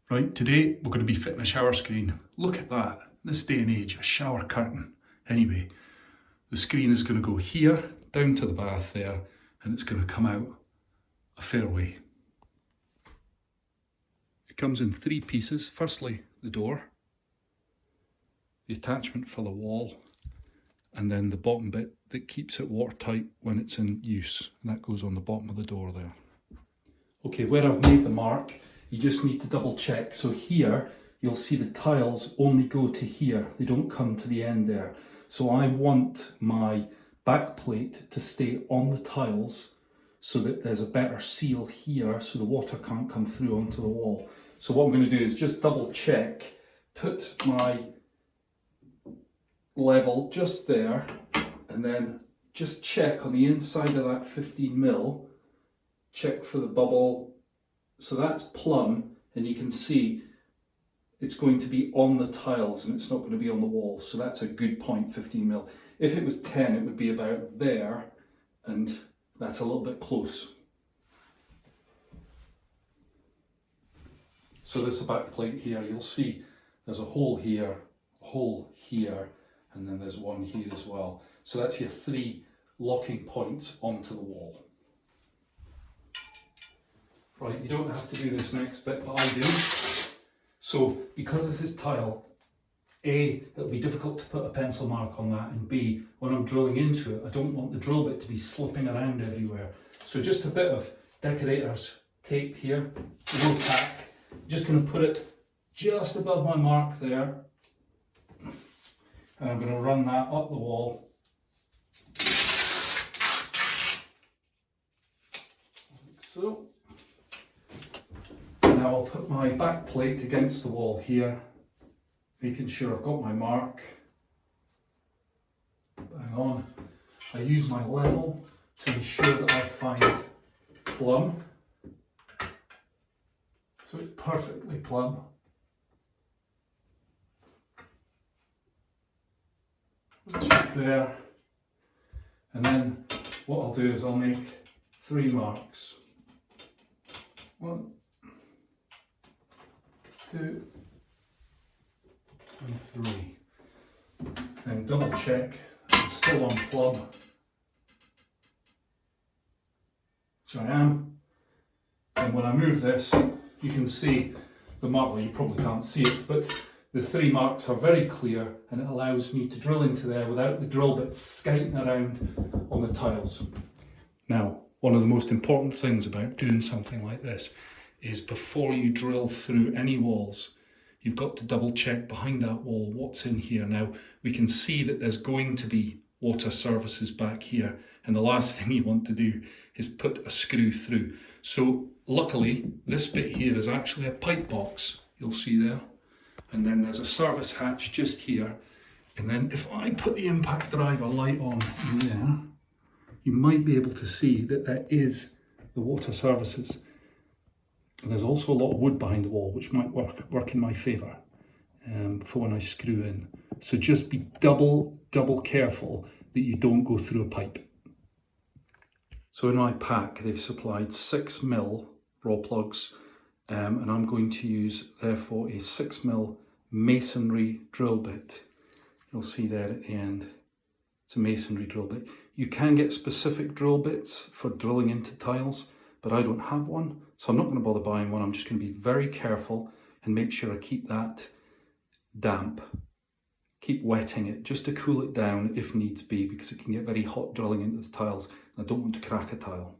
Right, today we're going to be fitting a shower screen. Look at that, this day and age, a shower curtain. Anyway, the screen is going to go here, down to the bath there, and it's going to come out a fair way. It comes in 3 pieces. Firstly, the door, the attachment for the wall, and then the bottom bit that keeps it watertight when it's in use. And that goes on the bottom of the door there. Okay, where I've made the mark, you just need to double check. So here, you'll see the tiles only go to here. They don't come to the end there. So I want my back plate to stay on the tiles so that there's a better seal here so the water can't come through onto the wall. So what I'm going to do is just double check, put my level just there, and then just check on the inside of that 15mm, check for the bubble. So that's plumb, and you can see it's going to be on the tiles and it's not going to be on the wall. So that's a good point, 15mm. If it was 10, it would be about there, and that's a little bit close. So this back plate here, you'll see there's a hole here, and then there's one here as well. So that's your 3 locking points onto the wall. Right, you don't have to do this next bit, but I do. So because this is tile, A, it'll be difficult to put a pencil mark on that, and B, when I'm drilling into it, I don't want the drill bit to be slipping around everywhere. So just a bit of decorator's tape here, no tack. Just going to put it just above my mark there, and I'm going to run that up the wall. Like so. Now I'll put my back plate against the wall here, making sure I've got my mark. Bang on. I use my level to ensure that I find plumb. So it's perfectly plumb. Which is there. And then what I'll do is I'll make 3 marks. 1, 2, and 3. Then double check, I'm still on plumb, which I am. And when I move this, you can see the mark. Well, you probably can't see it, but the 3 marks are very clear, and it allows me to drill into there without the drill bit skating around on the tiles. Now, one of the most important things about doing something like this is before you drill through any walls, you've got to double check behind that wall what's in here. Now, we can see that there's going to be water services back here, and the last thing you want to do is put a screw through. So luckily, this bit here is actually a pipe box, you'll see there, and then there's a service hatch just here. And then if I put the impact driver light on there, you might be able to see that that is the water services. And there's also a lot of wood behind the wall, which might work in my favour for when I screw in. So just be double careful that you don't go through a pipe. So in my pack, they've supplied 6mm raw plugs, and I'm going to use, therefore, a 6mm masonry drill bit. You'll see there at the end, it's a masonry drill bit. You can get specific drill bits for drilling into tiles, but I don't have one, so I'm not going to bother buying one. I'm just going to be very careful and make sure I keep that damp. Keep wetting it just to cool it down if needs be, because it can get very hot drilling into the tiles, and I don't want to crack a tile.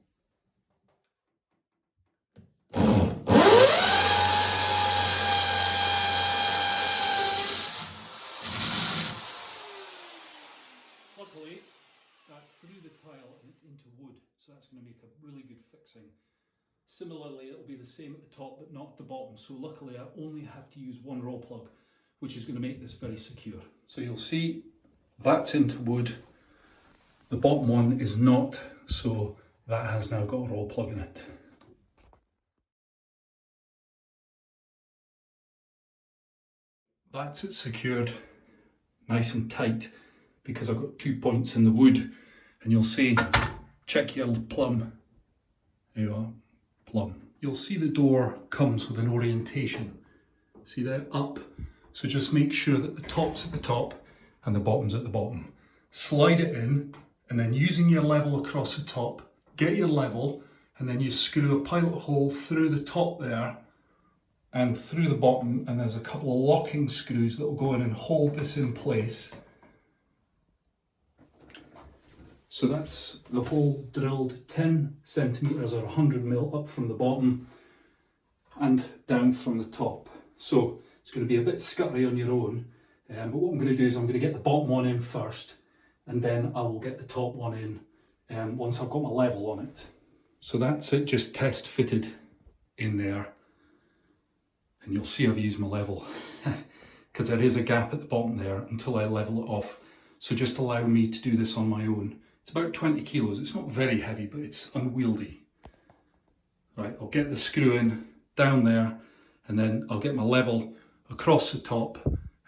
Luckily, that's through the tile and it's into wood, so that's going to make a really good fixing. Similarly, it'll be the same at the top but not at the bottom, so luckily I only have to use 1 raw plug, which is going to make this very secure. So you'll see that's into wood, the bottom one is not, so that has now got a raw plug in it. That's it secured nice and tight, because I've got 2 points in the wood, and you'll see, check your plumb, there you are, plumb. You'll see the door comes with an orientation See there, up. So just make sure that the top's at the top and the bottom's at the bottom. Slide it in, and then using your level across the top, get your level, and then you screw a pilot hole through the top there and through the bottom, and there's a couple of locking screws that will go in and hold this in place. So that's the hole drilled 10 centimetres or 100 mil up from the bottom and down from the top. So it's going to be a bit scuttery on your own, but what I'm going to do is I'm going to get the bottom one in first, and then I will get the top one in once I've got my level on it. So that's it, just test fitted in there. And you'll see I've used my level because there is a gap at the bottom there until I level it off. So just allow me to do this on my own. It's about 20 kilos. It's not very heavy, but it's unwieldy. Right, I'll get the screw in down there, and then I'll get my level across the top,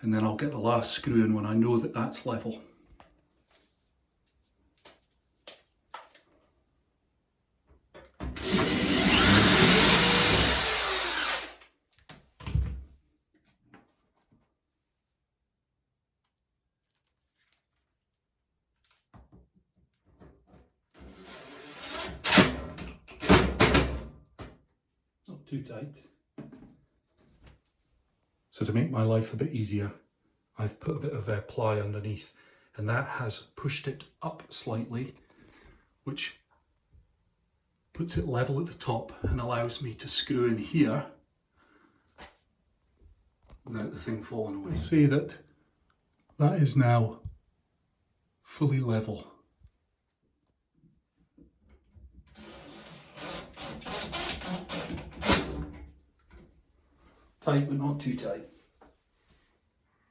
and then I'll get the last screw in when I know that that's level. Not too tight. So to make my life a bit easier, I've put a bit of ply underneath, and that has pushed it up slightly, which puts it level at the top and allows me to screw in here without the thing falling away. See that is now fully level. Tight, but not too tight.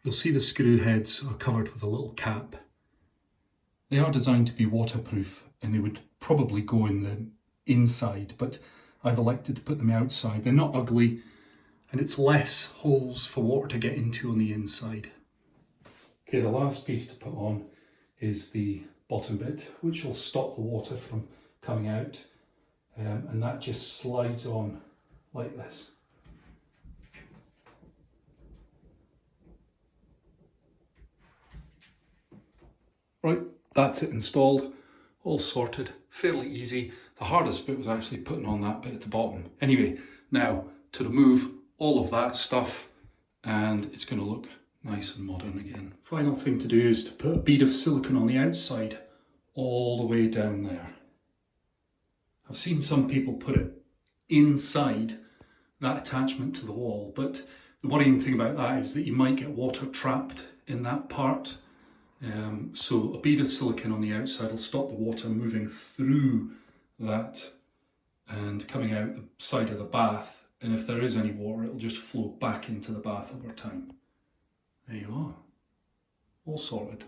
You'll see the screw heads are covered with a little cap. They are designed to be waterproof, and they would probably go in the inside, but I've elected to put them outside. They're not ugly, and it's less holes for water to get into on the inside. Okay, the last piece to put on is the bottom bit, which will stop the water from coming out, and that just slides on like this. Right, that's it installed, all sorted, fairly easy. The hardest bit was actually putting on that bit at the bottom. Anyway, now to remove all of that stuff, and it's going to look nice and modern again. Final thing to do is to put a bead of silicone on the outside, all the way down there. I've seen some people put it inside that attachment to the wall, but the worrying thing about that is that you might get water trapped in that part. So a bead of silicone on the outside will stop the water moving through that and coming out the side of the bath, and if there is any water, it'll just flow back into the bath over time. There you are, all sorted.